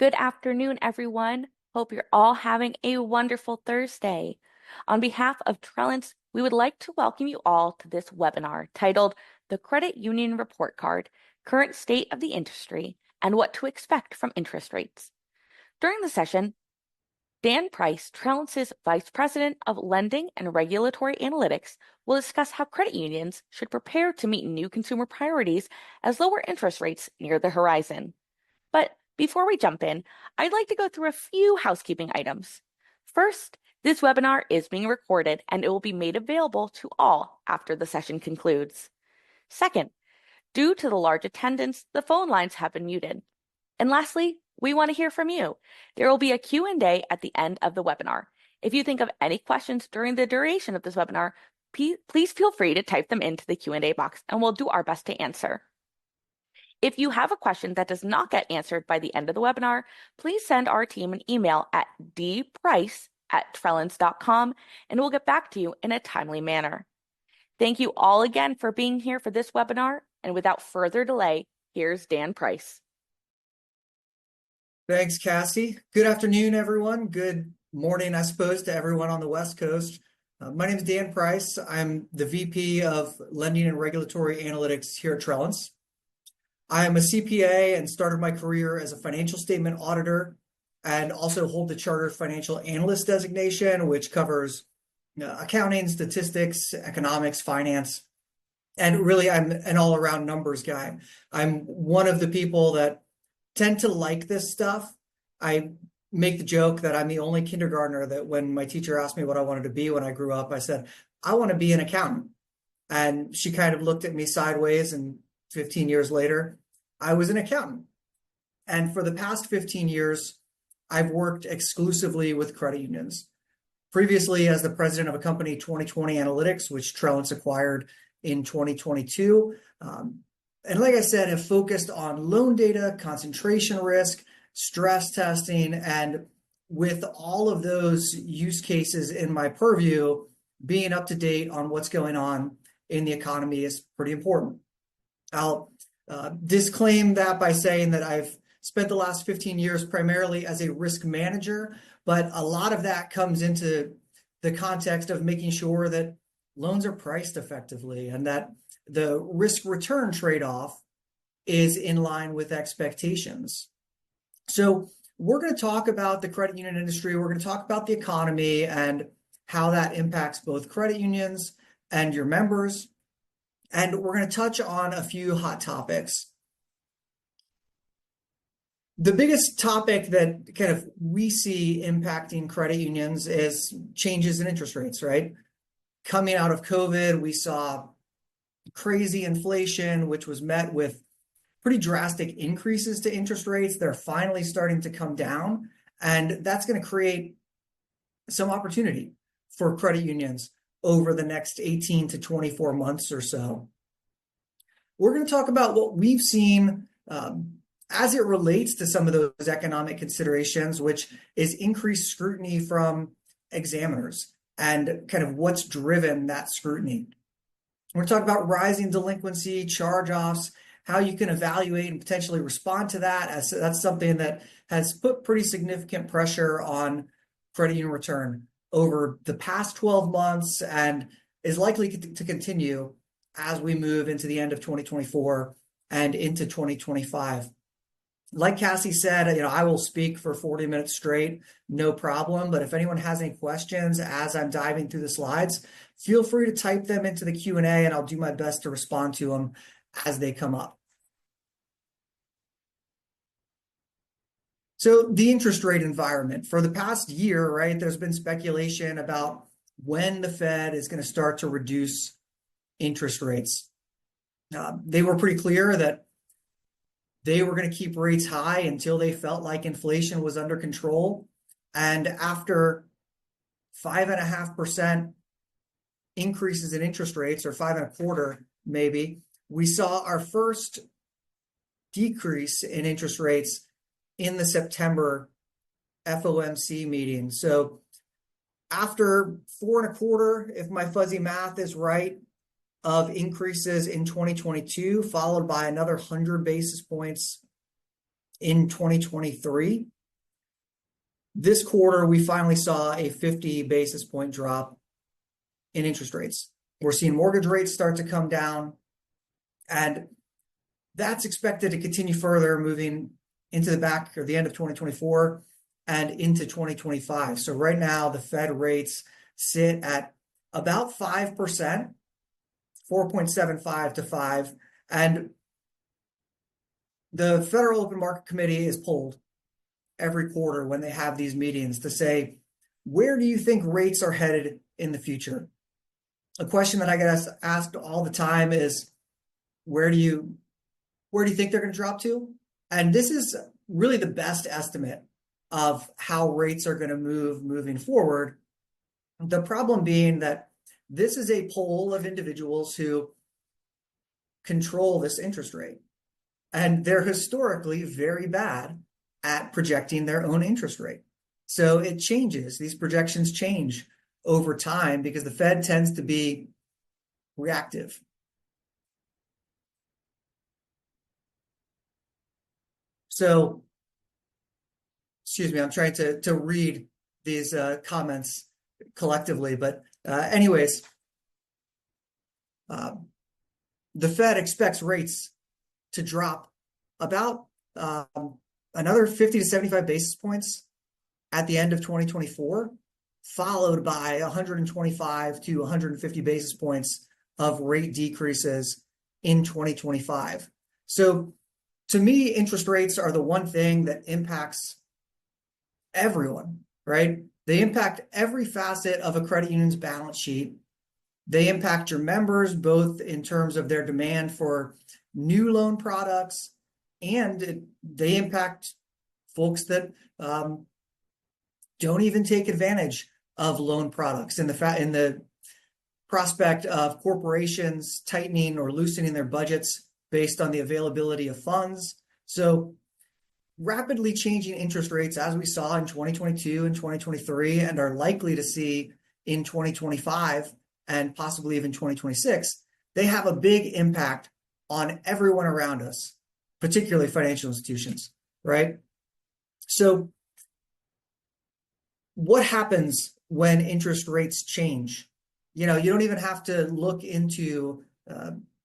Good afternoon, everyone. Hope you're all having a wonderful Thursday. On behalf of Trellance, we would like to welcome you all to this webinar titled The Credit Union Report Card, Current State of the Industry, and What to Expect from Interest Rates. During the session, Dan Price, Trellance's Vice President of Lending and Regulatory Analytics, will discuss how credit unions should prepare to meet new consumer priorities as lower interest rates near the horizon. But before we jump in, I'd like to go through a few housekeeping items. First, this webinar is being recorded and it will be made available to all after the session concludes. Second, due to the large attendance, the phone lines have been muted. And lastly, we want to hear from you. There will be a Q&A at the end of the webinar. If you think of any questions during the duration of this webinar, please feel free to type them into the Q&A box and we'll do our best to answer. If you have a question that does not get answered by the end of the webinar, please send our team an email at dprice@trellance.com and we'll get back to you in a timely manner. Thank you all again for being here for this webinar, and without further delay, here's Dan Price. Thanks, Cassie. Good afternoon, everyone. Good morning, I suppose, to everyone on the West Coast. My name is Dan Price. I'm the VP of Lending and Regulatory Analytics here at Trellance. I am a CPA and started my career as a financial statement auditor and also hold the Chartered Financial Analyst designation, which covers accounting, statistics, economics, finance, and really I'm an all-around numbers guy. I'm one of the people that tend to like this stuff. I make the joke that I'm the only kindergartner that when my teacher asked me what I wanted to be when I grew up, I said, I want to be an accountant. And she kind of looked at me sideways, and 15 years later, I was an accountant. And for the past 15 years, I've worked exclusively with credit unions. Previously, as the president of a company, 2020 Analytics, which Trellance acquired in 2022. And like I said, have focused on loan data, concentration risk, stress testing, and with all of those use cases in my purview, being up to date on what's going on in the economy is pretty important. I'll disclaim that by saying that I've spent the last 15 years primarily as a risk manager, but a lot of that comes into the context of making sure that loans are priced effectively and that the risk-return trade-off is in line with expectations. So we're going to talk about the credit union industry. We're going to talk about the economy and how that impacts both credit unions and your members. And we're going to touch on a few hot topics. The biggest topic that kind of we see impacting credit unions is changes in interest rates, right? Coming out of COVID, we saw crazy inflation, which was met with pretty drastic increases to interest rates. They're finally starting to come down, and that's going to create some opportunity for credit unions over the next 18 to 24 months or so. We're going to talk about what we've seen as it relates to some of those economic considerations, which is increased scrutiny from examiners and kind of what's driven that scrutiny. We're going to talk about rising delinquency, charge-offs, how you can evaluate and potentially respond to that, as that's something that has put pretty significant pressure on credit union return over the past 12 months and is likely to continue as we move into the end of 2024 and into 2025. Like Cassie said, I will speak for 40 minutes straight, no problem. But if anyone has any questions as I'm diving through the slides, feel free to type them into the Q&A and I'll do my best to respond to them as they come up. So the interest rate environment for the past year, right, there's been speculation about when the Fed is going to start to reduce interest rates. They were pretty clear that they were going to keep rates high until they felt like inflation was under control. And after 5.5% increases in interest rates, or 5.25% maybe, we saw our first decrease in interest rates in the September FOMC meeting. So after 4.25%, if my fuzzy math is right, of increases in 2022, followed by another 100 basis points in 2023. This quarter, we finally saw a 50 basis point drop in interest rates. We're seeing mortgage rates start to come down, and that's expected to continue further moving into the back or the end of 2024 and into 2025. So right now, the Fed rates sit at about 5%, 4.75 to 5, and the Federal Open Market Committee is polled every quarter when they have these meetings to say, where do you think rates are headed in the future? A question that I get asked all the time is, where do you think they're going to drop to? And this is really the best estimate of how rates are going to move moving forward. The problem being that this is a poll of individuals who control this interest rate, and they're historically very bad at projecting their own interest rate. So it changes. These projections change over time because the Fed tends to be reactive. So, excuse me, I'm trying to read these comments collectively, but anyways, the Fed expects rates to drop about another 50 to 75 basis points at the end of 2024, followed by 125 to 150 basis points of rate decreases in 2025. So to me, interest rates are the one thing that impacts everyone, right? They impact every facet of a credit union's balance sheet. They impact your members, both in terms of their demand for new loan products, and they impact folks that don't even take advantage of loan products in the prospect of corporations tightening or loosening their budgets based on the availability of funds. So rapidly changing interest rates, as we saw in 2022 and 2023, and are likely to see in 2025 and possibly even 2026, they have a big impact on everyone around us, particularly financial institutions, right? So what happens when interest rates change? You don't even have to look into,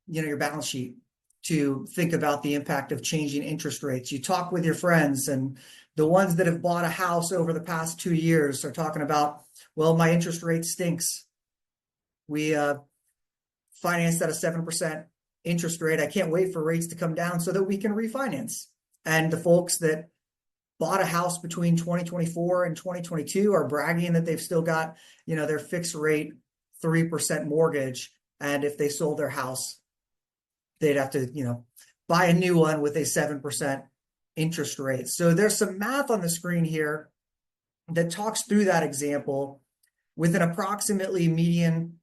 your balance sheet to think about the impact of changing interest rates. You talk with your friends, and the ones that have bought a house over the past 2 years are talking about, well, my interest rate stinks. We financed at a 7% interest rate. I can't wait for rates to come down so that we can refinance. And the folks that bought a house between 2024 and 2022 are bragging that they've still got, their fixed rate 3% mortgage. And if they sold their house, they'd have to, buy a new one with a 7% interest rate. So there's some math on the screen here that talks through that example with an approximately median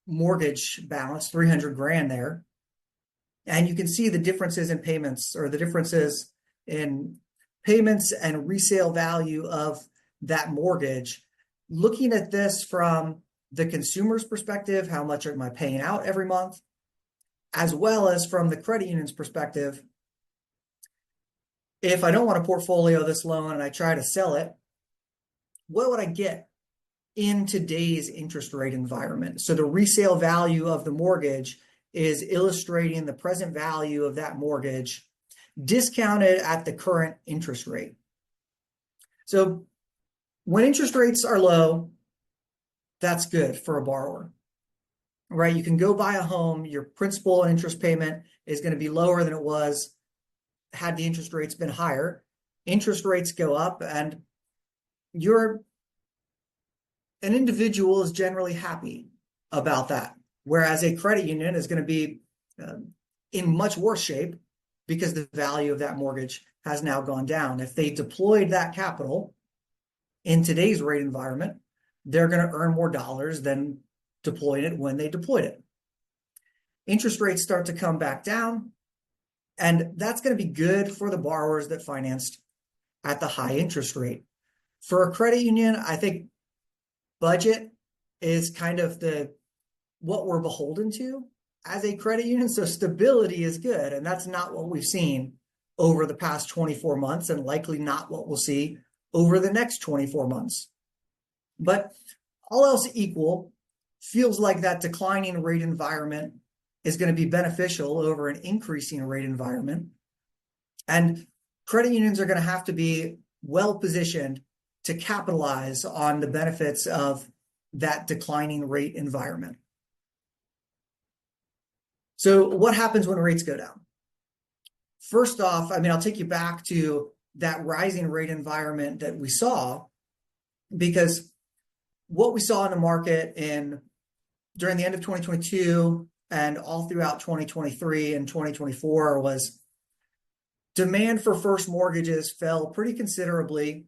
mortgage balance, 300 grand there. And you can see the differences in payments, or the differences in payments and resale value of that mortgage. Looking at this from the consumer's perspective, how much am I paying out every month, as well as from the credit union's perspective, if I don't want to portfolio this loan and I try to sell it, what would I get in today's interest rate environment? So the resale value of the mortgage is illustrating the present value of that mortgage discounted at the current interest rate. So when interest rates are low, that's good for a borrower, right? You can go buy a home, your principal and interest payment is going to be lower than it was had the interest rates been higher. Interest rates go up, and an individual is generally happy about that. Whereas a credit union is going to be in much worse shape because the value of that mortgage has now gone down. If they deployed that capital in today's rate environment, they're going to earn more dollars than deploying it when they deployed it. Interest rates start to come back down, and that's going to be good for the borrowers that financed at the high interest rate. For a credit union, I think budget is kind of what we're beholden to as a credit union. So stability is good, and that's not what we've seen over the past 24 months and likely not what we'll see over the next 24 months. But all else equal, feels like that declining rate environment is going to be beneficial over an increasing rate environment. And credit unions are going to have to be well positioned to capitalize on the benefits of that declining rate environment. So what happens when rates go down? First off, I'll take you back to that rising rate environment that we saw, because what we saw in the market during the end of 2022 and all throughout 2023 and 2024 was demand for first mortgages fell pretty considerably,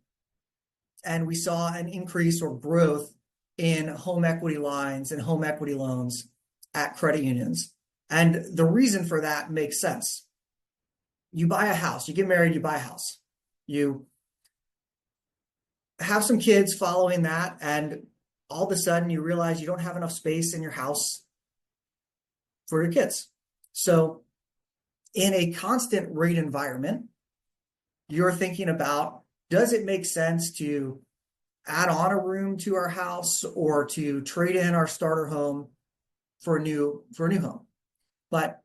and we saw an increase or growth in home equity lines and home equity loans at credit unions. And the reason for that makes sense. You buy a house, you get married, you buy a house. You have some kids following that, and all of a sudden you realize you don't have enough space in your house for your kids. So in a constant rate environment, you're thinking about, does it make sense to add on a room to our house or to trade in our starter home for a new home? But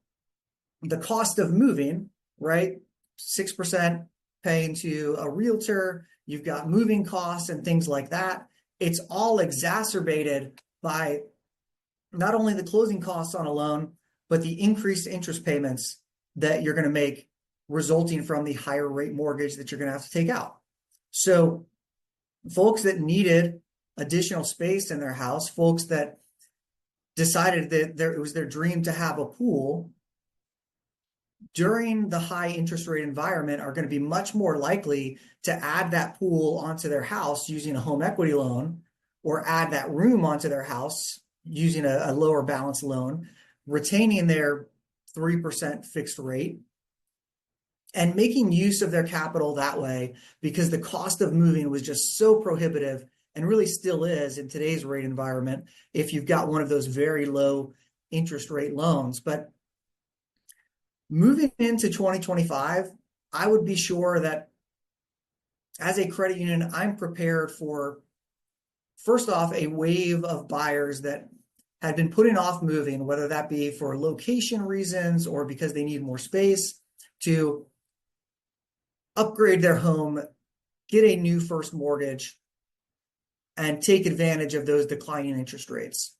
the cost of moving, right? 6% paying to a realtor, you've got moving costs and things like that. It's all exacerbated by not only the closing costs on a loan, but the increased interest payments that you're going to make resulting from the higher rate mortgage that you're going to have to take out. So folks that needed additional space in their house, folks that decided that it was their dream to have a pool during the high interest rate environment are going to be much more likely to add that pool onto their house using a home equity loan, or add that room onto their house using a lower balance loan, retaining their 3% fixed rate and making use of their capital that way, because the cost of moving was just so prohibitive, and really still is in today's rate environment if you've got one of those very low interest rate loans. But moving into 2025, I would be sure that as a credit union, I'm prepared for, first off, a wave of buyers that had been putting off moving, whether that be for location reasons or because they need more space, to upgrade their home, get a new first mortgage, and take advantage of those declining interest rates.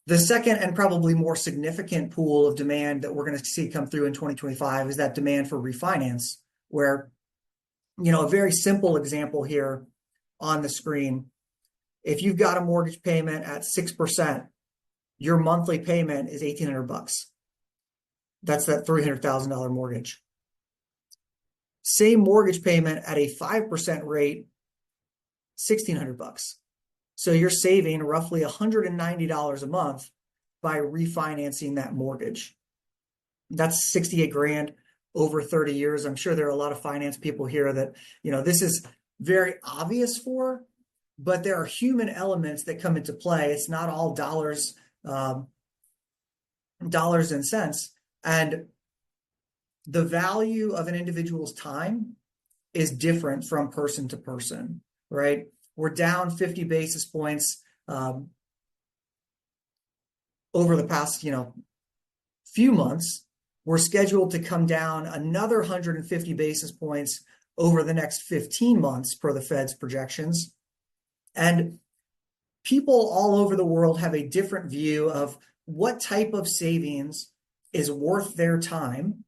The second and probably more significant pool of demand that we're going to see come through in 2025 is that demand for refinance, where, a very simple example here on the screen, if you've got a mortgage payment at 6%, your monthly payment is $1,800. That's that $300,000 mortgage. Same mortgage payment at a 5% rate, $1,600. So you're saving roughly $190 a month by refinancing that mortgage. That's 68 grand over 30 years. I'm sure there are a lot of finance people here that, this is very obvious for, but there are human elements that come into play. It's not all dollars and cents. And the value of an individual's time is different from person to person, right? We're down 50 basis points over the past, few months. We're scheduled to come down another 150 basis points over the next 15 months per the Fed's projections. And people all over the world have a different view of what type of savings is worth their time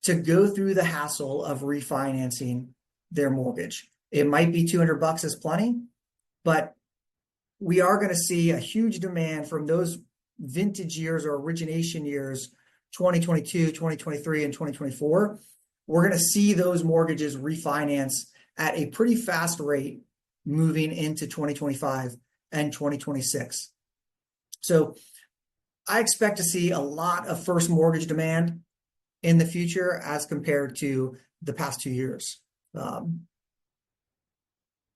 to go through the hassle of refinancing their mortgage. It might be $200 is plenty, but we are going to see a huge demand from those vintage years or origination years, 2022, 2023, and 2024. We're going to see those mortgages refinance at a pretty fast rate moving into 2025 and 2026. So I expect to see a lot of first mortgage demand in the future as compared to the past 2 years.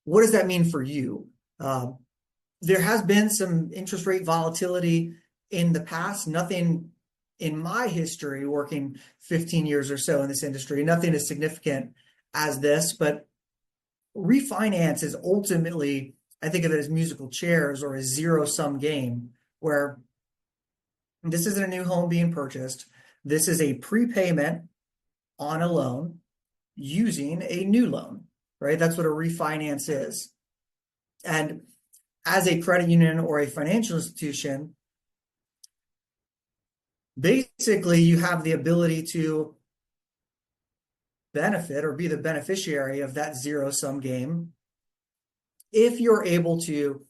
What does that mean for you? There has been some interest rate volatility in the past, nothing in my history, working 15 years or so in this industry, nothing as significant as this, but refinance is ultimately, I think of it as musical chairs or a zero-sum game where this isn't a new home being purchased. This is a prepayment on a loan using a new loan, right? That's what a refinance is. And as a credit union or a financial institution, basically you have the ability to benefit or be the beneficiary of that zero-sum game if you're able to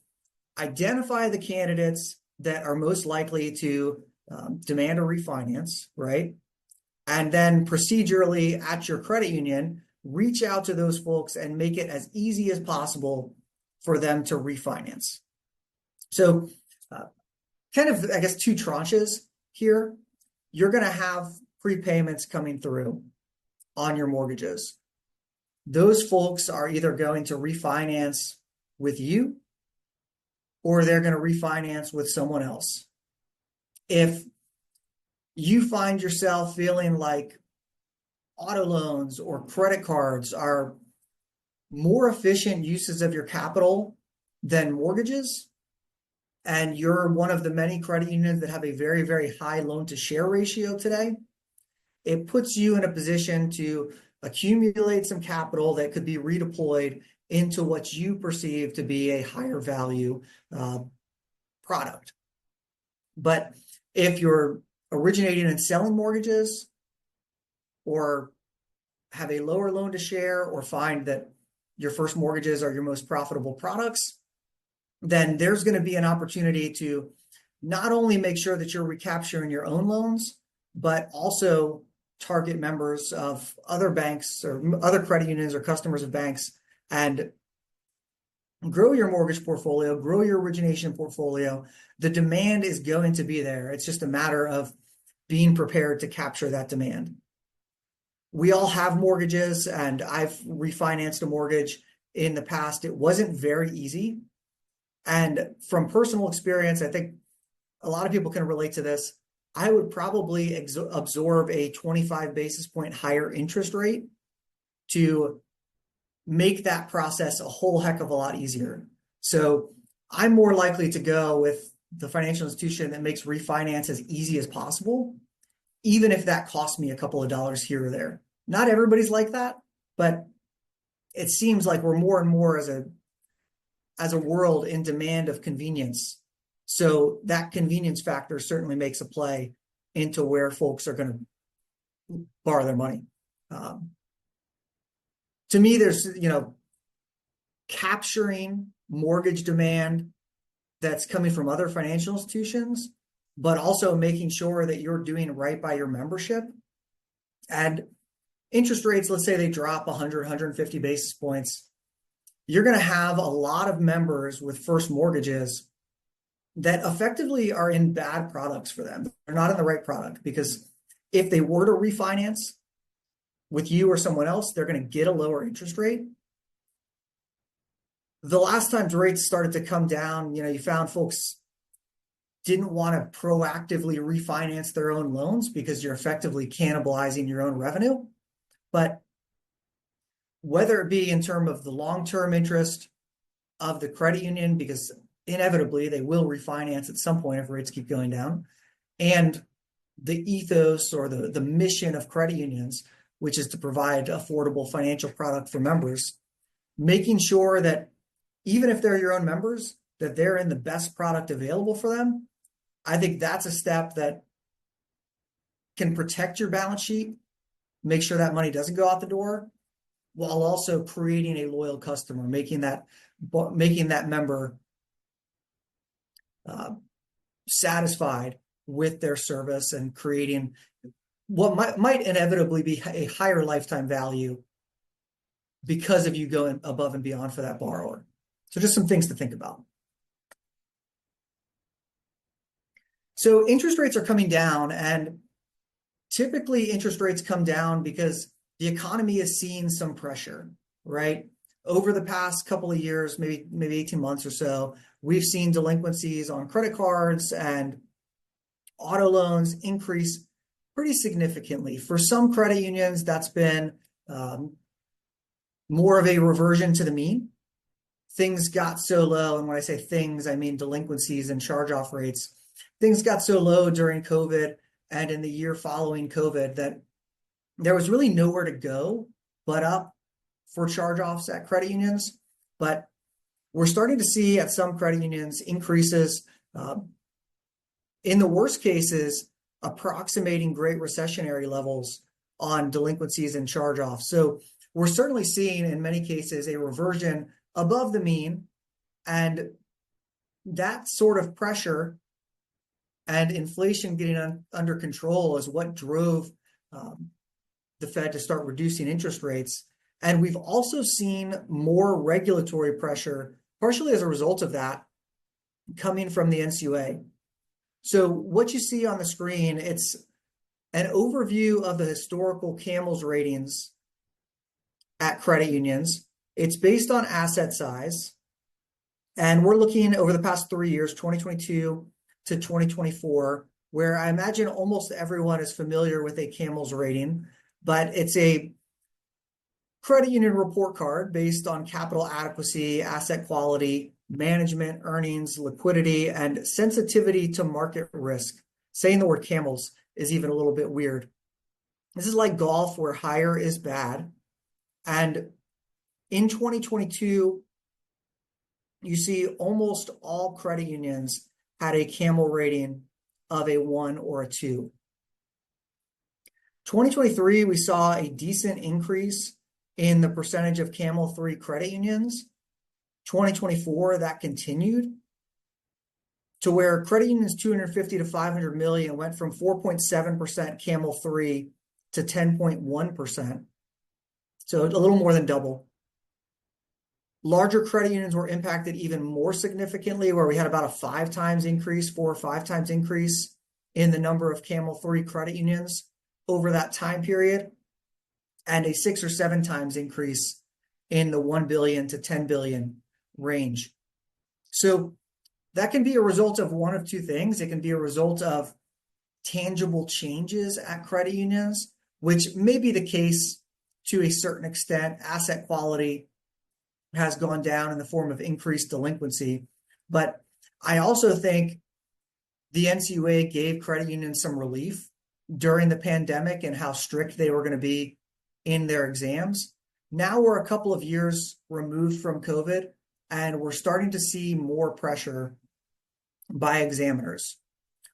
identify the candidates that are most likely to demand a refinance, right? And then procedurally at your credit union, reach out to those folks and make it as easy as possible for them to refinance. So kind of, I guess, two tranches here. You're going to have prepayments coming through on your mortgages. Those folks are either going to refinance with you or they're going to refinance with someone else. If you find yourself feeling like auto loans or credit cards are more efficient uses of your capital than mortgages, and you're one of the many credit unions that have a very, very high loan to share ratio today, it puts you in a position to accumulate some capital that could be redeployed into what you perceive to be a higher value product. But if you're originating and selling mortgages or have a lower loan to share or find that your first mortgages are your most profitable products, then there's going to be an opportunity to not only make sure that you're recapturing your own loans, but also target members of other banks or other credit unions or customers of banks and grow your mortgage portfolio, grow your origination portfolio. The demand is going to be there. It's just a matter of being prepared to capture that demand. We all have mortgages, and I've refinanced a mortgage in the past. It wasn't very easy. And from personal experience, I think a lot of people can relate to this. I would probably absorb a 25 basis point higher interest rate to make that process a whole heck of a lot easier. So I'm more likely to go with the financial institution that makes refinance as easy as possible, even if that costs me a couple of dollars here or there. Not everybody's like that, but it seems like we're more and more as a world in demand of convenience. So that convenience factor certainly makes a play into where folks are going to borrow their money. To me, there's, capturing mortgage demand that's coming from other financial institutions, but also making sure that you're doing right by your membership. And interest rates, let's say they drop 100, 150 basis points, you're going to have a lot of members with first mortgages that effectively are in bad products for them. They're not in the right product, because if they were to refinance with you or someone else, they're going to get a lower interest rate. The last time rates started to come down, you found folks didn't want to proactively refinance their own loans because you're effectively cannibalizing your own revenue. But whether it be in terms of the long-term interest of the credit union, because inevitably they will refinance at some point if rates keep going down, and the ethos or the mission of credit unions, which is to provide affordable financial product for members, making sure that even if they're your own members, that they're in the best product available for them. I think that's a step that can protect your balance sheet, make sure that money doesn't go out the door, while also creating a loyal customer, making that member satisfied with their service and creating what might inevitably be a higher lifetime value because of you going above and beyond for that borrower. So just some things to think about. So interest rates are coming down, and typically interest rates come down because the economy is seeing some pressure, right? Over the past couple of years, maybe 18 months or so, we've seen delinquencies on credit cards and auto loans increase pretty significantly. For some credit unions, that's been more of a reversion to the mean. Things got so low, and when I say things, I mean delinquencies and charge-off rates. Things got so low during COVID and in the year following COVID that there was really nowhere to go but up for charge-offs at credit unions. But we're starting to see at some credit unions increases in the worst cases approximating great recessionary levels on delinquencies and charge-offs. So we're certainly seeing in many cases a reversion above the mean, and that sort of pressure and inflation getting under control is what drove the Fed to start reducing interest rates. And we've also seen more regulatory pressure, partially as a result of that, coming from the NCUA. So what you see on the screen, it's an overview of the historical CAMELS ratings at credit unions. It's based on asset size. And we're looking over the past 3 years, 2022 to 2024, where I imagine almost everyone is familiar with a CAMELS rating, but it's a credit union report card based on capital adequacy, asset quality, management, earnings, liquidity, and sensitivity to market risk. Saying the word CAMELS is even a little bit weird. This is like golf where higher is bad. And in 2022, you see almost all credit unions had a CAMEL rating of a 1 or a 2. 2023, we saw a decent increase in the percentage of CAMEL 3 credit unions. 2024, that continued to where credit unions 250 to 500 million went from 4.7% CAMEL 3 to 10.1%. So a little more than double. Larger credit unions were impacted even more significantly, where we had about a 4 or 5 times increase in the number of CAMEL 3 credit unions over that time period, and a 6 or 7 times increase in the 1 billion to 10 billion range. So that can be a result of one of two things. It can be a result of tangible changes at credit unions, which may be the case to a certain extent. Asset quality has gone down in the form of increased delinquency. But I also think the NCUA gave credit unions some relief during the pandemic and how strict they were going to be in their exams. Now we're a couple of years removed from COVID, and we're starting to see more pressure by examiners.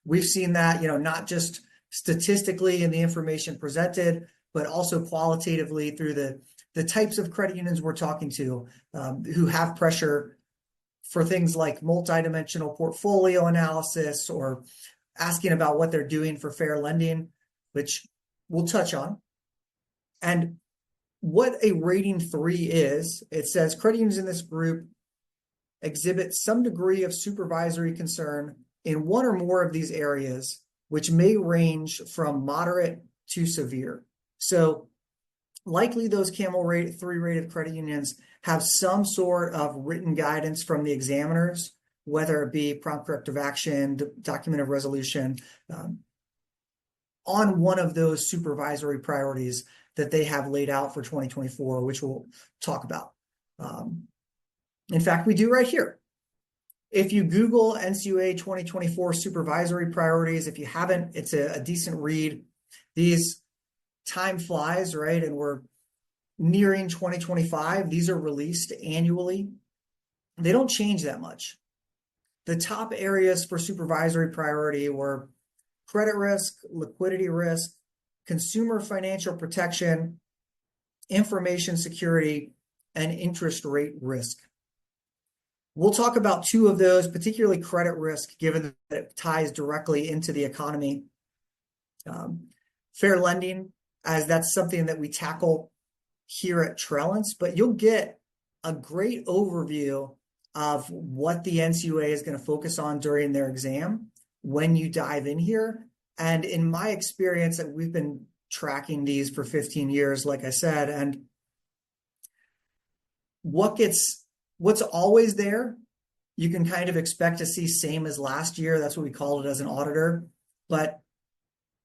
We've seen that, not just statistically in the information presented, but also qualitatively through the types of credit unions we're talking to, who have pressure for things like multidimensional portfolio analysis or asking about what they're doing for fair lending, which we'll touch on. And what a rating 3 is, it says credit unions in this group exhibit some degree of supervisory concern in one or more of these areas, which may range from moderate to severe. So likely those CAMEL 3 rated credit unions have some sort of written guidance from the examiners, whether it be prompt corrective action, document of resolution, on one of those supervisory priorities that they have laid out for 2024, which we'll talk about. In fact, we do right here. If you Google NCUA 2024 supervisory priorities, if you haven't, it's a decent read. These time flies, right? And we're nearing 2025. These are released annually. They don't change that much. The top areas for supervisory priority were credit risk, liquidity risk, consumer financial protection, information security, and interest rate risk. We'll talk about 2 of those, particularly credit risk, given that it ties directly into the economy. Fair lending, as that's something that we tackle here at Trellance, but you'll get a great overview of what the NCUA is going to focus on during their exam when you dive in here. And in my experience, that we've been tracking these for 15 years, like I said, and what's always there, you can kind of expect to see same as last year. That's what we called it as an auditor. But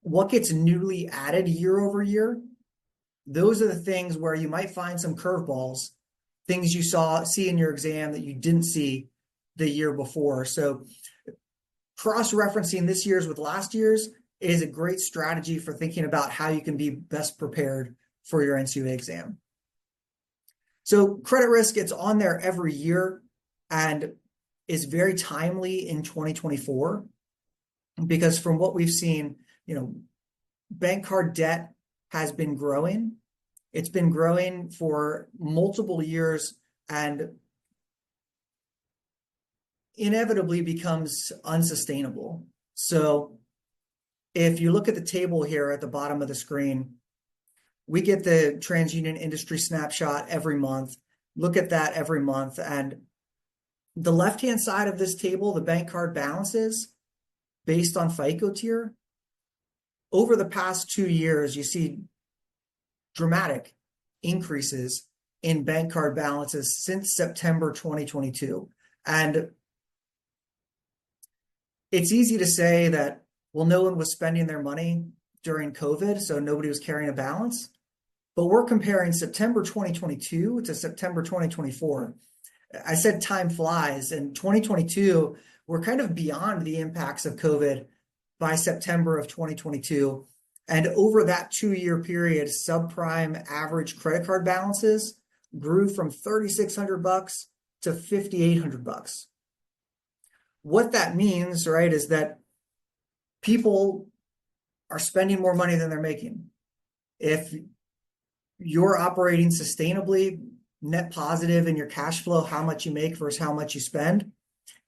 what gets newly added year over year, those are the things where you might find some curveballs, things you see in your exam that you didn't see the year before. So cross-referencing this year's with last year's is a great strategy for thinking about how you can be best prepared for your NCUA exam. So credit risk, it's on there every year and is very timely in 2024 because from what we've seen, bank card debt has been growing. It's been growing for multiple years and inevitably becomes unsustainable. So if you look at the table here at the bottom of the screen, we get the TransUnion industry snapshot every month. Look at that every month. And the left-hand side of this table, the bank card balances based on FICO tier, over the past 2 years, you see dramatic increases in bank card balances since September 2022. And it's easy to say that, well, no one was spending their money during COVID, so nobody was carrying a balance. But we're comparing September 2022 to September 2024. I said time flies. In 2022, we're kind of beyond the impacts of COVID by September of 2022. And over that 2-year period, subprime average credit card balances grew from $3,600 to $5,800. What that means, right, is that people are spending more money than they're making. If you're operating sustainably, net positive in your cash flow, how much you make versus how much you spend,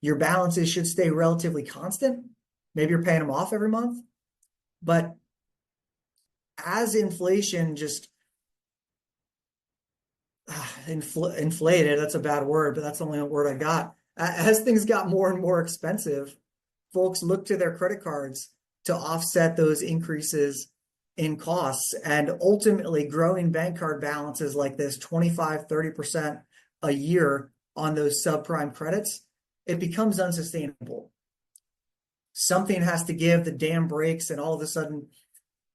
your balances should stay relatively constant. Maybe you're paying them off every month. But as inflation just inflated, that's a bad word, but that's the only word I got. As things got more and more expensive, folks looked to their credit cards to offset those increases in costs, and ultimately growing bank card balances like this 25-30% a year on those subprime credits, it becomes unsustainable. Something has to give, the dam breaks, and all of a sudden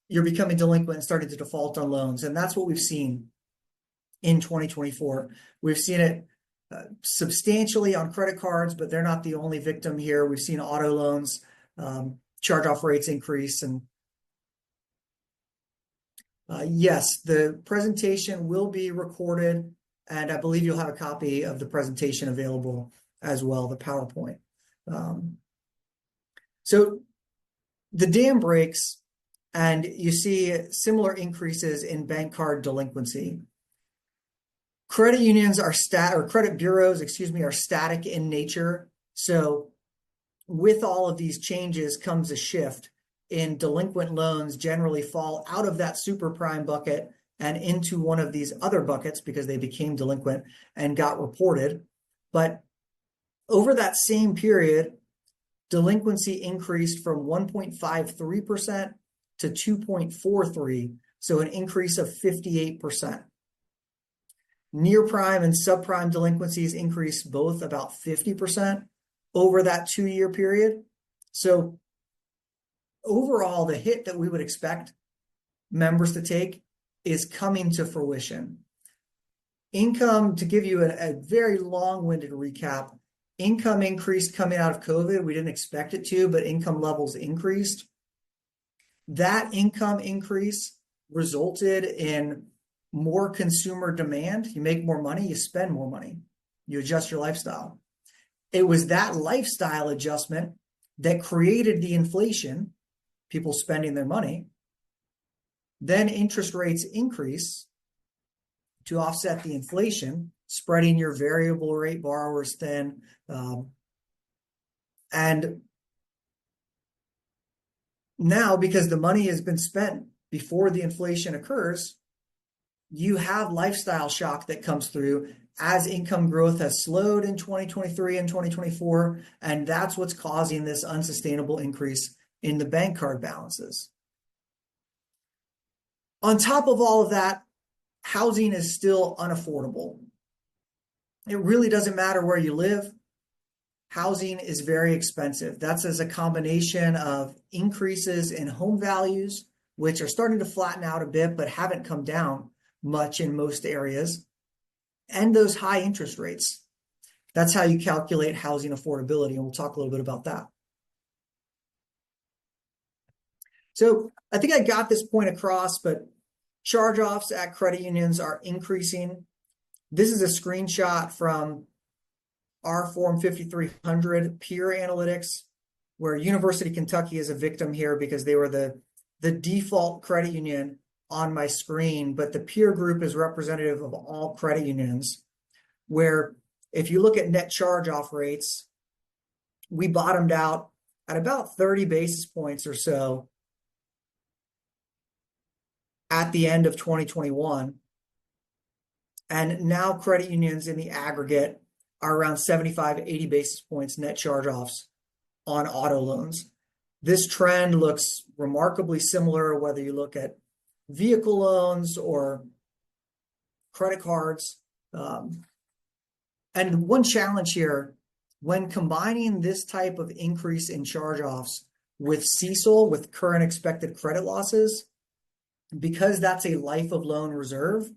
you're becoming delinquent and starting to default on loans. And that's what we've seen in 2024. We've seen it substantially on credit cards, but they're not the only victim here. We've seen auto loans, charge-off rates increase. And yes, the presentation will be recorded, and I believe you'll have a copy of the presentation available as well, the PowerPoint. So the dam breaks, and you see similar increases in bank card delinquency. Credit unions are credit bureaus, are static in nature. So with all of these changes comes a shift in delinquent loans generally fall out of that super prime bucket and into one of these other buckets because they became delinquent and got reported. But over that same period, delinquency increased from 1.53% to 2.43%, so an increase of 58%. Near prime and subprime delinquencies increased both about 50% over that 2-year period. So overall, the hit that we would expect members to take is coming to fruition. Income, to give you a very long-winded recap, income increased coming out of COVID. We didn't expect it to, but income levels increased. That income increase resulted in more consumer demand. You make more money, you spend more money, you adjust your lifestyle. It was that lifestyle adjustment that created the inflation, people spending their money. Then interest rates increase to offset the inflation, spreading your variable rate borrowers thin. And now, because the money has been spent before the inflation occurs, you have lifestyle shock that comes through as income growth has slowed in 2023 and 2024, and that's what's causing this unsustainable increase in the bank card balances. On top of all of that, housing is still unaffordable. It really doesn't matter where you live. housing is very expensive. That's as a combination of increases in home values, which are starting to flatten out a bit, but haven't come down much in most areas, and those high interest rates. That's how you calculate housing affordability, and we'll talk a little bit about that. So I think I got this point across, but charge-offs at credit unions are increasing. This is a screenshot from our Form 5300 peer analytics, where University of Kentucky is a victim here because they were the default credit union on my screen, but the peer group is representative of all credit unions, where if you look at net charge-off rates, we bottomed out at about 30 basis points or so at the end of 2021. And now credit unions in the aggregate are around 75, 80 basis points net charge-offs on auto loans. This trend looks remarkably similar whether you look at vehicle loans or credit cards. And one challenge here, when combining this type of increase in charge-offs with CECL, with current expected credit losses, because that's a life of loan reserve,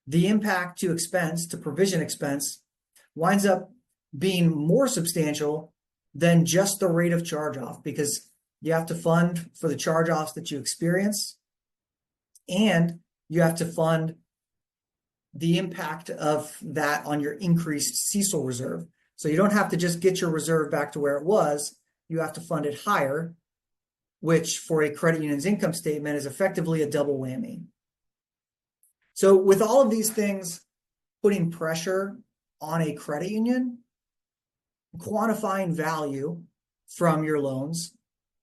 the impact to expense, to provision expense, winds up being more substantial than just the rate of charge-off, because you have to fund for the charge-offs that you experience, and you have to fund the impact of that on your increased CECL reserve. So you don't have to just get your reserve back to where it was, you have to fund it higher, which for a credit union's income statement is effectively a double whammy. So with all of these things putting pressure on a credit union, quantifying value from your loans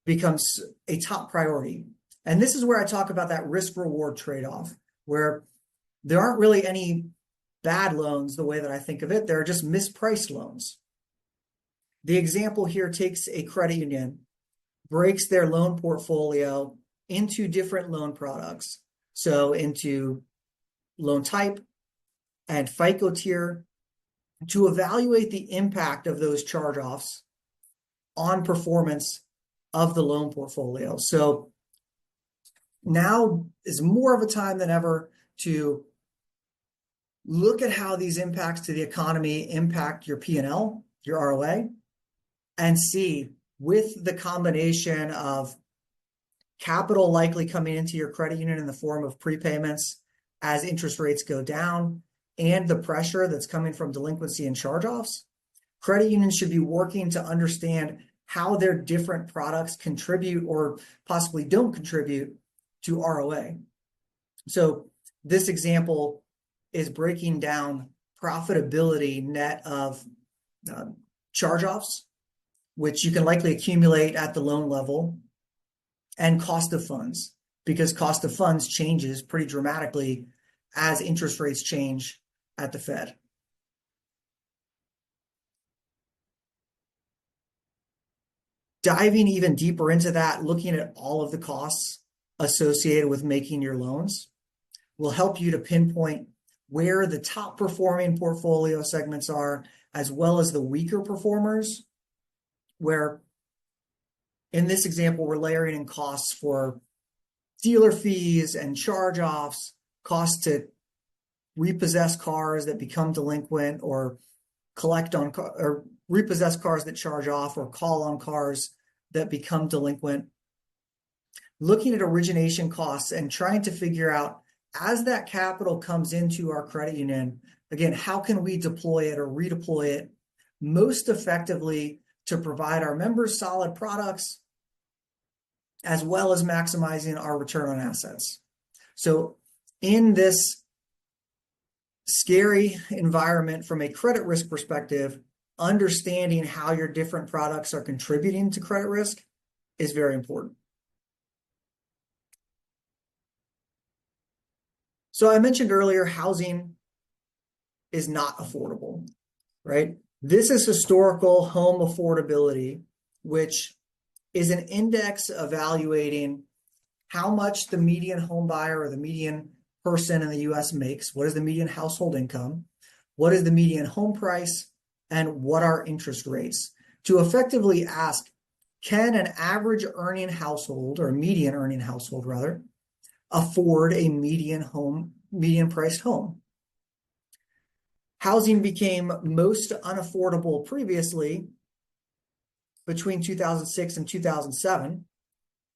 becomes a top priority. And this is where I talk about that risk-reward trade-off, where there aren't really any bad loans the way that I think of it. There are just mispriced loans. The example here takes a credit union, breaks their loan portfolio into different loan products. So into loan type and FICO tier, to evaluate the impact of those charge-offs on performance of the loan portfolio. So now is more of a time than ever to look at how these impacts to the economy impact your P&L, your ROA, and see, with the combination of capital likely coming into your credit union in the form of prepayments as interest rates go down, and the pressure that's coming from delinquency and charge-offs, credit unions should be working to understand how their different products contribute or possibly don't contribute to ROA. So this example is breaking down profitability net of charge-offs, which you can likely accumulate at the loan level, and cost of funds, because cost of funds changes pretty dramatically as interest rates change at the Fed. Diving even deeper into that, looking at all of the costs associated with making your loans will help you to pinpoint where the top performing portfolio segments are, as well as the weaker performers, where in this example, we're layering in costs for dealer fees and charge-offs, costs to repossess cars that become delinquent, or collect on or repossess cars that charge off, or call on cars that become delinquent. Looking at origination costs and trying to figure out, as that capital comes into our credit union, again, how can we deploy it or redeploy it most effectively to provide our members solid products, as well as maximizing our return on assets. So in this scary environment from a credit risk perspective, understanding how your different products are contributing to credit risk is very important. So I mentioned earlier, housing is not affordable, right? This is historical home affordability, which is an index evaluating how much the median home buyer or the median person in the US makes. What is the median household income? What is the median home price? and what are interest rates, to effectively ask, can an average earning household, or a median earning household rather, afford a median priced home? Housing became most unaffordable previously between 2006 and 2007,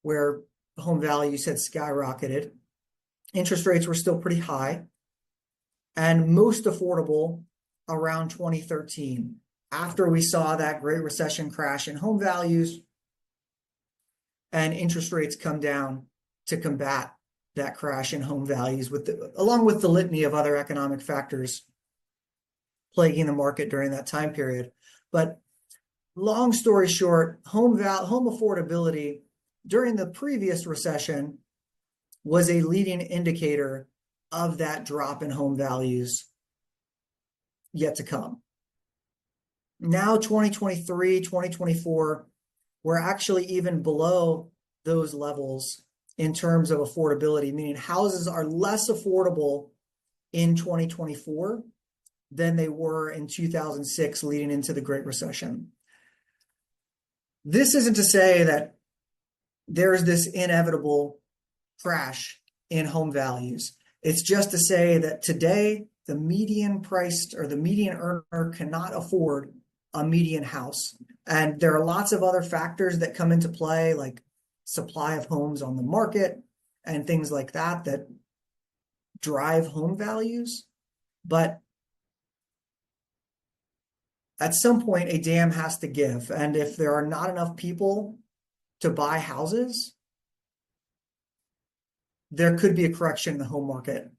where home values had skyrocketed. Interest rates were still pretty high, and most affordable around 2013, after we saw that Great Recession crash in home values and interest rates come down to combat that crash in home values, along with the litany of other economic factors plaguing the market during that time period. But long story short, home affordability during the previous recession was a leading indicator of that drop in home values yet to come. Now, 2023, 2024, we're actually even below those levels in terms of affordability, meaning houses are less affordable in 2024 than they were in 2006 leading into the Great Recession. This isn't to say that there's this inevitable crash in home values. It's just to say that today the median priced or the median earner cannot afford a median house. And there are lots of other factors that come into play, like supply of homes on the market and things like that, that drive home values. But at some point, a dam has to give. And if there are not enough people to buy houses, there could be a correction in the home market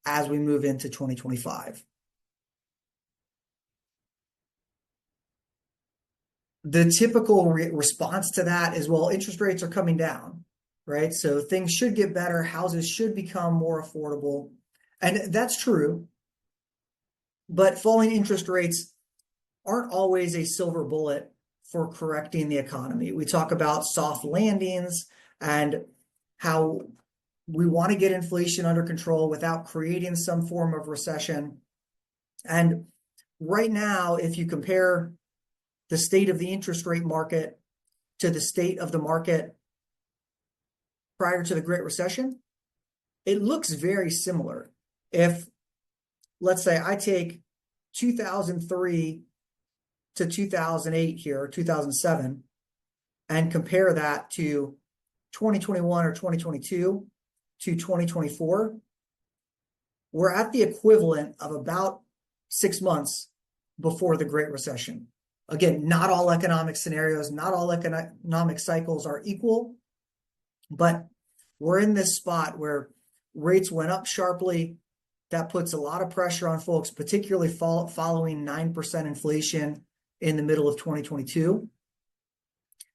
as we move into 2025. The typical response to that is, well, interest rates are coming down, right? So things should get better. Houses should become more affordable. And that's true. But falling interest rates aren't always a silver bullet for correcting the economy. We talk about soft landings and how we want to get inflation under control without creating some form of recession. And right now, if you compare the state of the interest rate market to the state of the market prior to the Great Recession, it looks very similar. If, let's say, I take 2003 to 2008 here, or 2007, and compare that to 2021 or 2022 to 2024, we're at the equivalent of about 6 months before the Great Recession. Again, not all economic scenarios, not all economic cycles are equal, but we're in this spot where rates went up sharply. That puts a lot of pressure on folks, particularly following 9% inflation in the middle of 2022.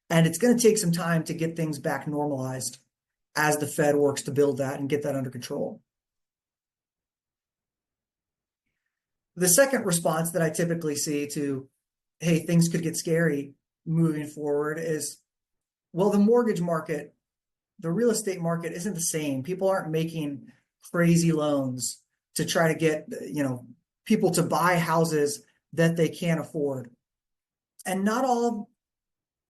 And it's going to take some time to get things back normalized as the Fed works to build that and get that under control. The second response that I typically see to, hey, things could get scary moving forward is, well, the mortgage market, the real estate market isn't the same. People aren't making crazy loans to try to get, people to buy houses that they can't afford. And not all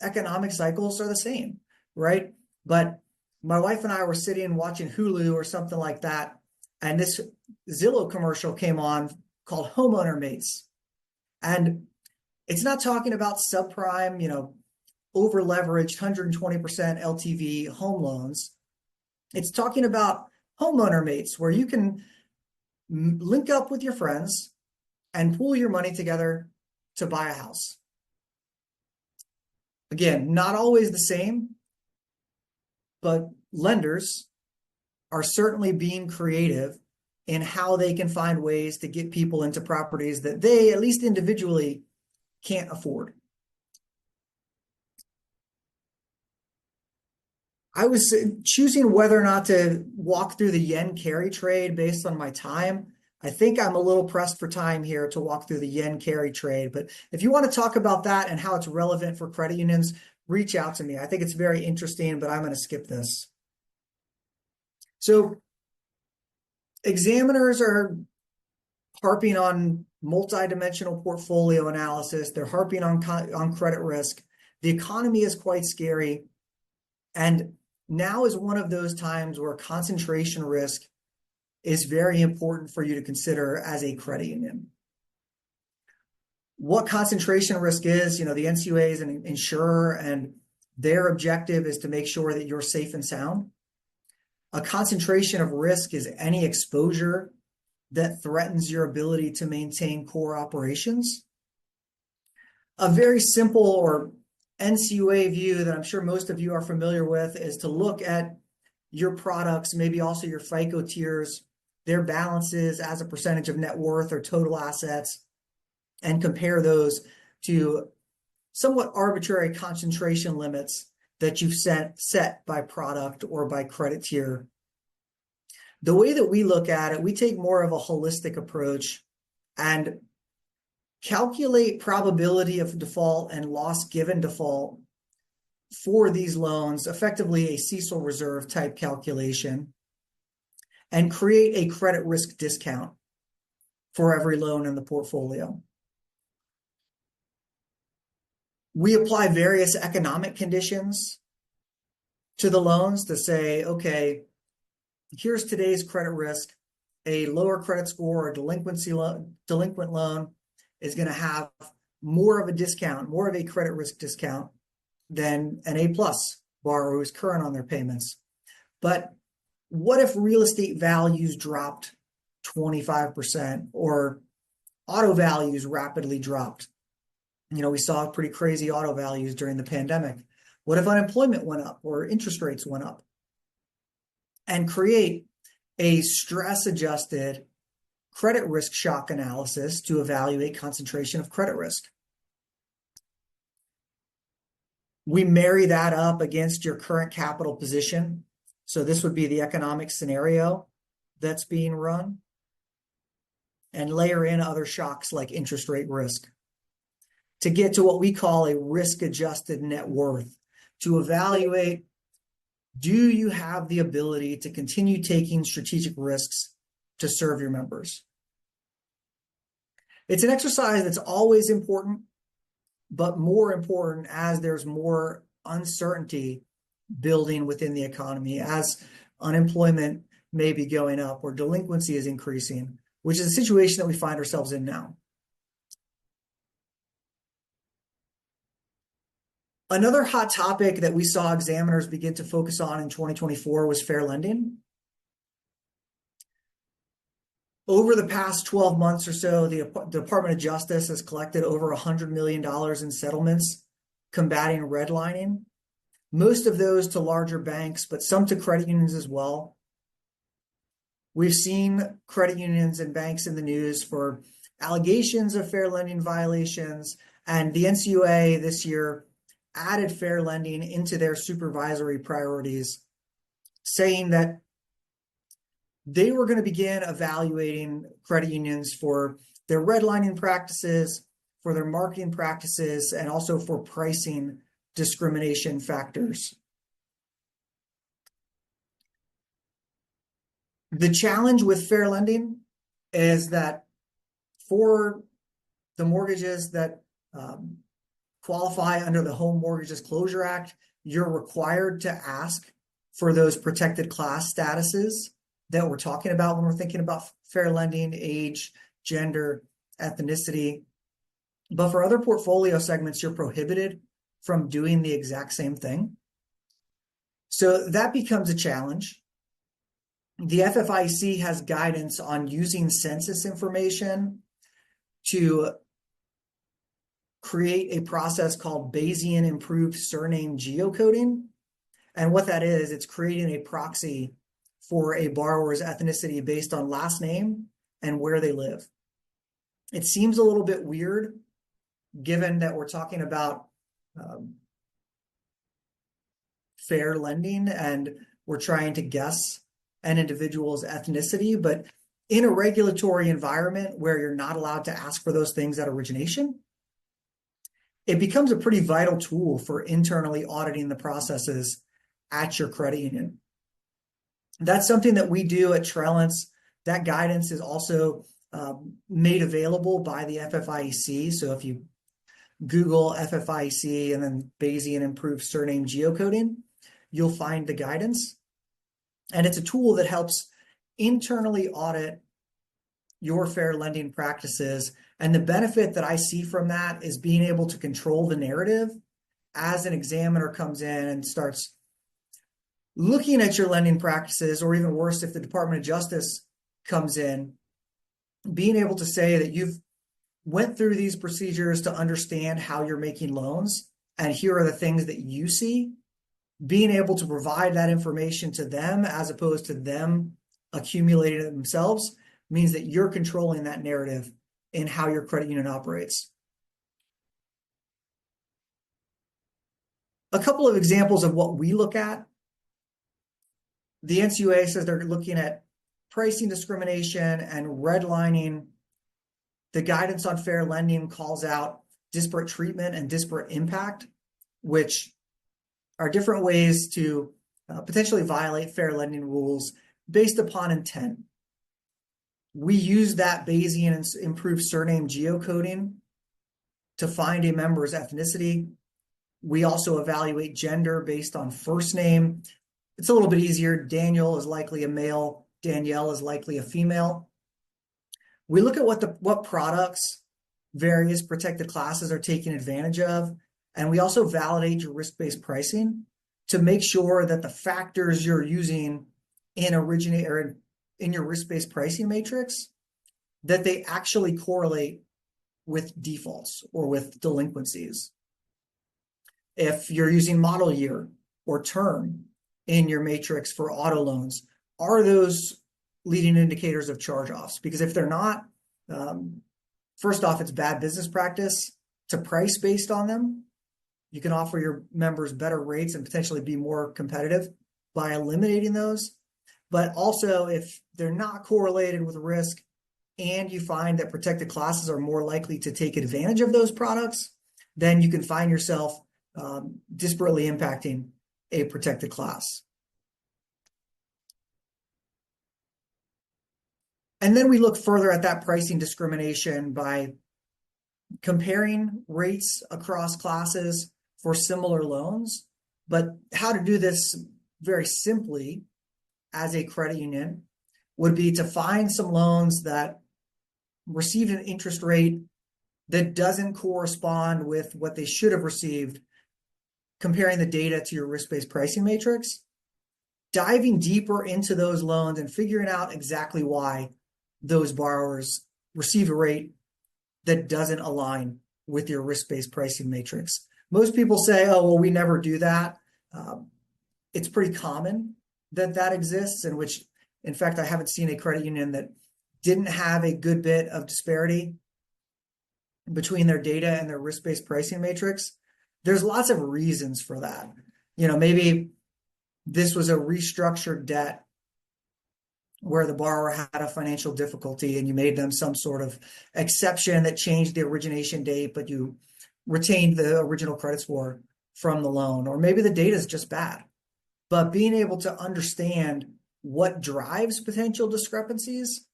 economic cycles are the same, right? But my wife and I were sitting watching Hulu or something like that, and this Zillow commercial came on called Homeowner Mates. And it's not talking about subprime, over-leveraged 120% LTV home loans. It's talking about Homeowner Mates, where you can link up with your friends and pool your money together to buy a house. Again, not always the same, but lenders are certainly being creative in how they can find ways to get people into properties that they, at least individually, can't afford. I was choosing whether or not to walk through the yen carry trade based on my time. I think I'm a little pressed for time here to walk through the yen carry trade, but if you want to talk about that and how it's relevant for credit unions, reach out to me. I think it's very interesting, but I'm going to skip this. So examiners are harping on multidimensional portfolio analysis. They're harping on credit risk. The economy is quite scary. And now is one of those times where concentration risk is very important for you to consider as a credit union. What concentration risk is, the NCUA is an insurer, and their objective is to make sure that you're safe and sound. A concentration of risk is any exposure that threatens your ability to maintain core operations. A very simple or NCUA view that I'm sure most of you are familiar with is to look at your products, maybe also your FICO tiers, their balances as a percentage of net worth or total assets, and compare those to somewhat arbitrary concentration limits that you've set by product or by credit tier. The way that we look at it, we take more of a holistic approach and calculate probability of default and loss given default for these loans, effectively a CECL reserve type calculation, and create a credit risk discount for every loan in the portfolio. We apply various economic conditions to the loans to say, okay, here's today's credit risk. A lower credit score or delinquent loan is going to have more of a discount, more of a credit risk discount than an A-plus borrower who's current on their payments. But what if real estate values dropped 25% or auto values rapidly dropped? We saw pretty crazy auto values during the pandemic. What if unemployment went up or interest rates went up? And create a stress-adjusted credit risk shock analysis to evaluate concentration of credit risk. We marry that up against your current capital position. So this would be the economic scenario that's being run, and layer in other shocks like interest rate risk to get to what we call a risk-adjusted net worth, to evaluate, do you have the ability to continue taking strategic risks to serve your members? It's an exercise that's always important, but more important as there's more uncertainty building within the economy, as unemployment may be going up or delinquency is increasing, which is a situation that we find ourselves in now. Another hot topic that we saw examiners begin to focus on in 2024 was fair lending. Over the past 12 months or so, the Department of Justice has collected over $100 million in settlements combating redlining. Most of those to larger banks, but some to credit unions as well. We've seen credit unions and banks in the news for allegations of fair lending violations, and the NCUA this year added fair lending into their supervisory priorities, saying that they were going to begin evaluating credit unions for their redlining practices, for their marketing practices, and also for pricing discrimination factors. The challenge with fair lending is that for the mortgages that qualify under the Home Mortgage Disclosure Act, you're required to ask for those protected class statuses that we're talking about when we're thinking about fair lending: age, gender, ethnicity. But for other portfolio segments, you're prohibited from doing the exact same thing. So that becomes a challenge. The FFIEC has guidance on using census information to create a process called Bayesian improved surname geocoding. And what that is, it's creating a proxy for a borrower's ethnicity based on last name and where they live. It seems a little bit weird, given that we're talking about fair lending and we're trying to guess an individual's ethnicity, but in a regulatory environment where you're not allowed to ask for those things at origination, it becomes a pretty vital tool for internally auditing the processes at your credit union. That's something that we do at Trellance. That guidance is also made available by the FFIEC. So if you Google FFIEC and then Bayesian improved surname geocoding, you'll find the guidance. And it's a tool that helps internally audit your fair lending practices. And the benefit that I see from that is being able to control the narrative as an examiner comes in and starts looking at your lending practices, or even worse, if the Department of Justice comes in, being able to say that you've went through these procedures to understand how you're making loans, and here are the things that you see, being able to provide that information to them as opposed to them accumulating it themselves means that you're controlling that narrative in how your credit union operates. A couple of examples of what we look at. The NCUA says they're looking at pricing discrimination and redlining. The guidance on fair lending calls out disparate treatment and disparate impact, which are different ways to potentially violate fair lending rules based upon intent. We use that Bayesian and improved surname geocoding to find a member's ethnicity. We also evaluate gender based on first name. It's a little bit easier. Daniel is likely a male. Danielle is likely a female. We look at what products various protected classes are taking advantage of, and we also validate your risk-based pricing to make sure that the factors you're using in your risk-based pricing matrix, that they actually correlate with defaults or with delinquencies. If you're using model year or term in your matrix for auto loans, are those leading indicators of charge-offs? Because if they're not, first off, it's bad business practice to price based on them. You can offer your members better rates and potentially be more competitive by eliminating those. But also, if they're not correlated with risk and you find that protected classes are more likely to take advantage of those products, then you can find yourself disparately impacting a protected class. And then we look further at that pricing discrimination by comparing rates across classes for similar loans. But how to do this very simply as a credit union would be to find some loans that received an interest rate that doesn't correspond with what they should have received, comparing the data to your risk-based pricing matrix, diving deeper into those loans and figuring out exactly why those borrowers receive a rate that doesn't align with your risk-based pricing matrix. Most people say, oh, well, we never do that. It's pretty common that exists, in which, in fact, I haven't seen a credit union that didn't have a good bit of disparity between their data and their risk-based pricing matrix. There's lots of reasons for that. Maybe this was a restructured debt where the borrower had a financial difficulty and you made them some sort of exception that changed the origination date, but you retained the original credit score from the loan. Or maybe the data is just bad. But being able to understand what drives potential discrepancies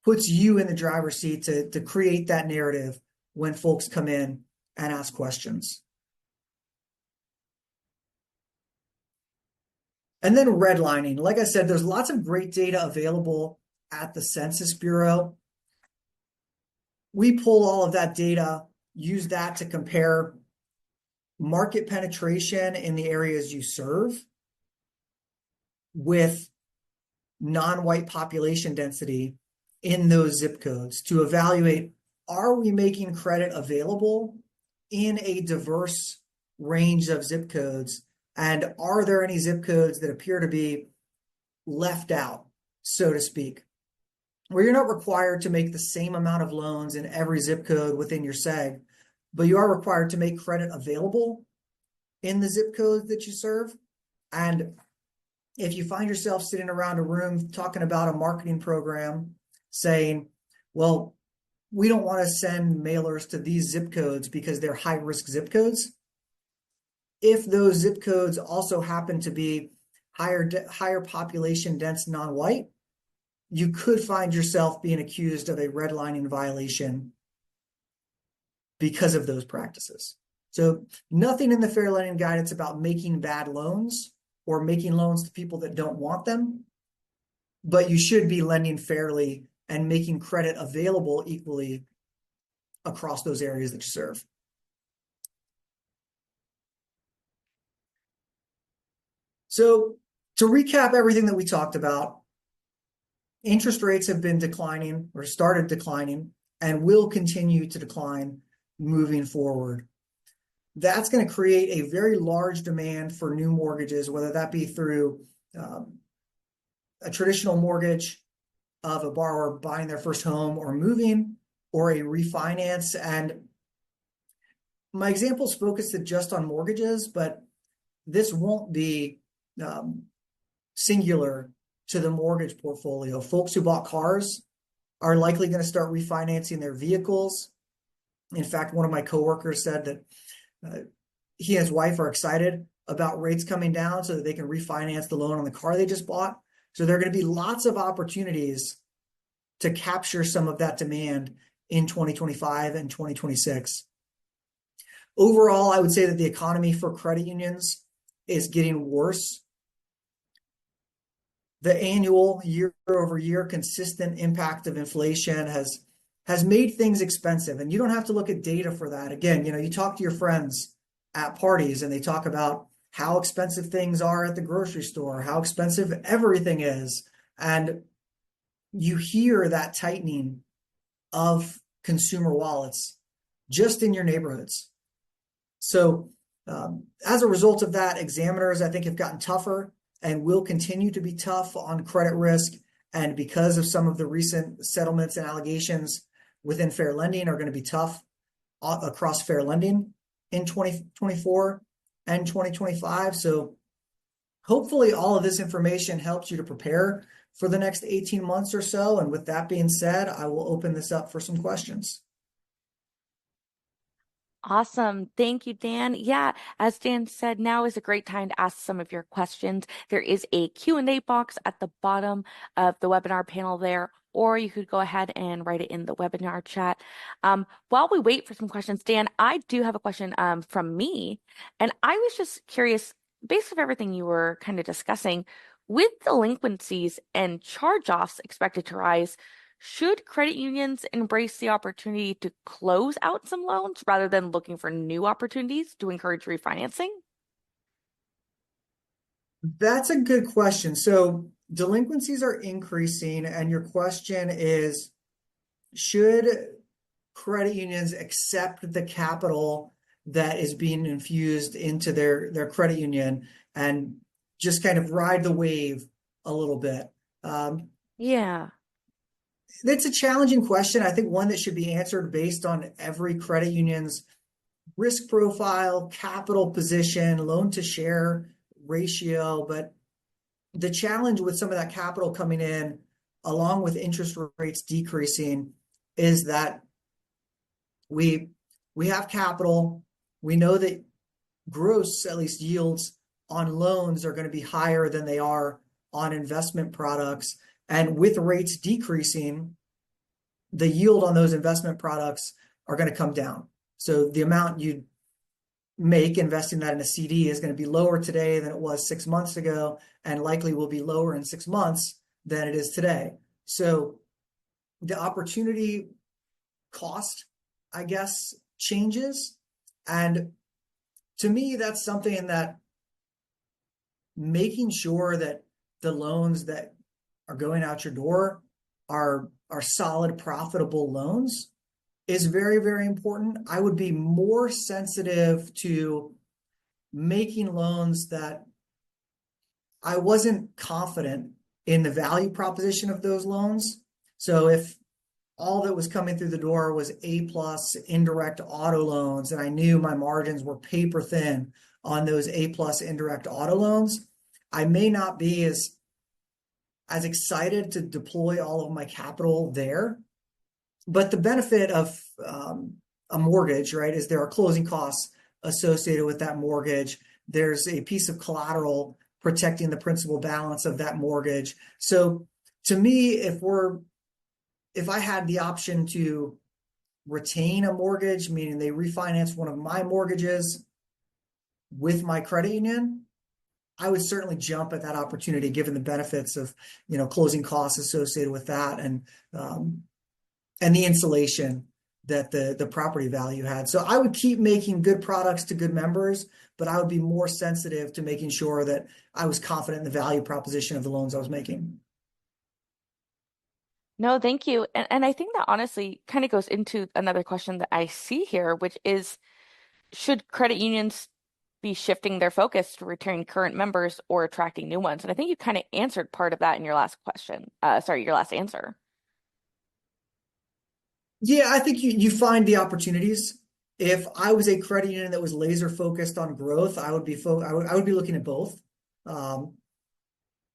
puts you in the driver's seat to create that narrative when folks come in and ask questions. And then redlining. Like I said, there's lots of great data available at the Census Bureau. We pull all of that data, use that to compare market penetration in the areas you serve with non-white population density in those zip codes to evaluate, are we making credit available in a diverse range of zip codes? And are there any zip codes that appear to be left out, so to speak, where you're not required to make the same amount of loans in every zip code within your seg, but you are required to make credit available in the zip codes that you serve? And if you find yourself sitting around a room talking about a marketing program saying, well, we don't want to send mailers to these zip codes because they're high-risk zip codes, if those zip codes also happen to be higher population dense non-white, you could find yourself being accused of a redlining violation because of those practices. So nothing in the fair lending guidance about making bad loans or making loans to people that don't want them, but you should be lending fairly and making credit available equally across those areas that you serve. So to recap everything that we talked about, interest rates have been declining or started declining and will continue to decline moving forward. That's going to create a very large demand for new mortgages, whether that be through a traditional mortgage of a borrower buying their first home or moving, or a refinance. And my example's focused just on mortgages, but this won't be singular to the mortgage portfolio. Folks who bought cars are likely going to start refinancing their vehicles. In fact, one of my coworkers said that he and his wife are excited about rates coming down so that they can refinance the loan on the car they just bought. So there are going to be lots of opportunities to capture some of that demand in 2025 and 2026. Overall, I would say that the economy for credit unions is getting worse. The annual year-over-year consistent impact of inflation has made things expensive, and you don't have to look at data for that. Again, you talk to your friends at parties and they talk about how expensive things are at the grocery store, how expensive everything is, and you hear that tightening of consumer wallets just in your neighborhoods. So as a result of that, examiners, I think, have gotten tougher and will continue to be tough on credit risk. And because of some of the recent settlements and allegations within fair lending are going to be tough across fair lending in 2024 and 2025. So hopefully all of this information helps you to prepare for the next 18 months or so. And with that being said, I will open this up for some questions. Awesome. Thank you, Dan. Yeah, as Dan said, now is a great time to ask some of your questions. There is a Q&A box at the bottom of the webinar panel there, or you could go ahead and write it in the webinar chat. While we wait for some questions, Dan, I do have a question from me, and I was just curious, based on everything you were kind of discussing, with delinquencies and charge-offs expected to rise, should credit unions embrace the opportunity to close out some loans rather than looking for new opportunities to encourage refinancing? That's a good question. So delinquencies are increasing, and your question is, should credit unions accept the capital that is being infused into their credit union and just kind of ride the wave a little bit? Yeah. It's a challenging question. I think one that should be answered based on every credit union's risk profile, capital position, loan to share ratio. But the challenge with some of that capital coming in, along with interest rates decreasing, is that we have capital. We know that gross, at least, yields on loans are going to be higher than they are on investment products. And with rates decreasing, the yield on those investment products are going to come down. So the amount you make investing that in a CD is going to be lower today than it was 6 months ago, and likely will be lower in 6 months than it is today. So the opportunity cost, I guess, changes. And to me, that's something that making sure that the loans that are going out your door are solid, profitable loans is very, very important. I would be more sensitive to making loans that I wasn't confident in the value proposition of those loans. So if all that was coming through the door was A+ indirect auto loans, and I knew my margins were paper thin on those A+ indirect auto loans, I may not be as excited to deploy all of my capital there. But the benefit of a mortgage, right, is there are closing costs associated with that mortgage. There's a piece of collateral protecting the principal balance of that mortgage. So To me, if I had the option to retain a mortgage, meaning they refinance one of my mortgages with my credit union, I would certainly jump at that opportunity given the benefits of, closing costs associated with that um, and the insulation that the property value had. So I would keep making good products to good members, but I would be more sensitive to making sure that I was confident in the value proposition of the loans I was making. No, thank you. And I think that honestly kind of goes into another question that I see here, which is should credit unions be shifting their focus to returning current members or attracting new ones? And I think you kind of answered part of that in your last question. Sorry, your last answer. Yeah, I think you find the opportunities. If I was a credit union that was laser focused on growth, I would be looking at both. Um,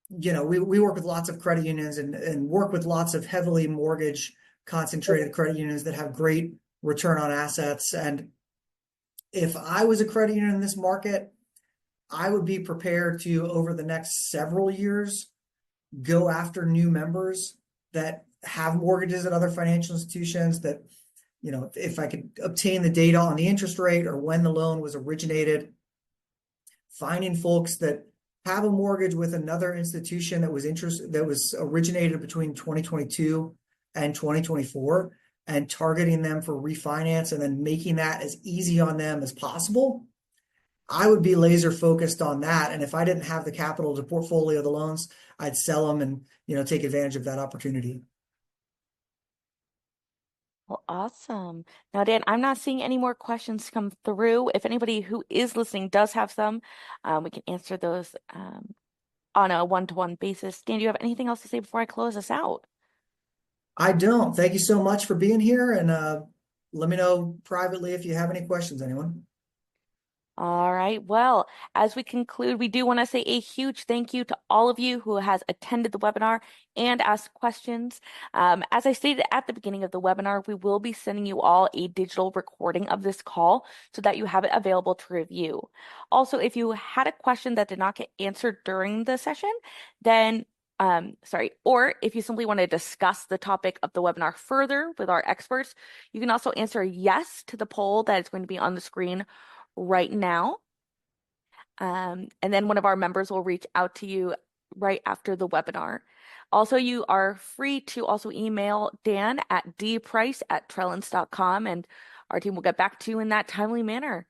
we work with lots of credit unions and work with lots of heavily mortgage concentrated credit unions that have great return on assets. And if I was a credit union in this market, I would be prepared to, over the next several years, go after new members that have mortgages at other financial institutions that, if I could obtain the data on the interest rate or when the loan was originated, finding folks that have a mortgage with another institution that was originated between 2022 and 2024 and targeting them for refinance and then making that as easy on them as possible. I would be laser focused on that. And if I didn't have the capital to portfolio the loans, I'd sell them and, take advantage of that opportunity. Well, awesome. Now, Dan, I'm not seeing any more questions come through. If anybody who is listening does have some, we can answer those on a one-to-one basis. Dan, do you have anything else to say before I close us out? I don't. Thank you so much for being here. And let me know privately if you have any questions, anyone. All right. Well, as we conclude, we do want to say a huge thank you to all of you who has attended the webinar and asked questions. As I stated at the beginning of the webinar, we will be sending you all a digital recording of this call so that you have it available to review. Also, if you had a question that did not get answered during the session, then sorry, or if you simply want to discuss the topic of the webinar further with our experts, you can also answer yes to the poll that is going to be on the screen right now. And then one of our members will reach out to you right after the webinar. Also, you are free to also email Dan at dprice@trellins.com, and our team will get back to you in that timely manner.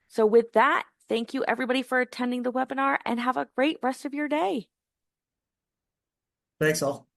So with that, thank you everybody for attending the webinar and have a great rest of your day. Thanks all.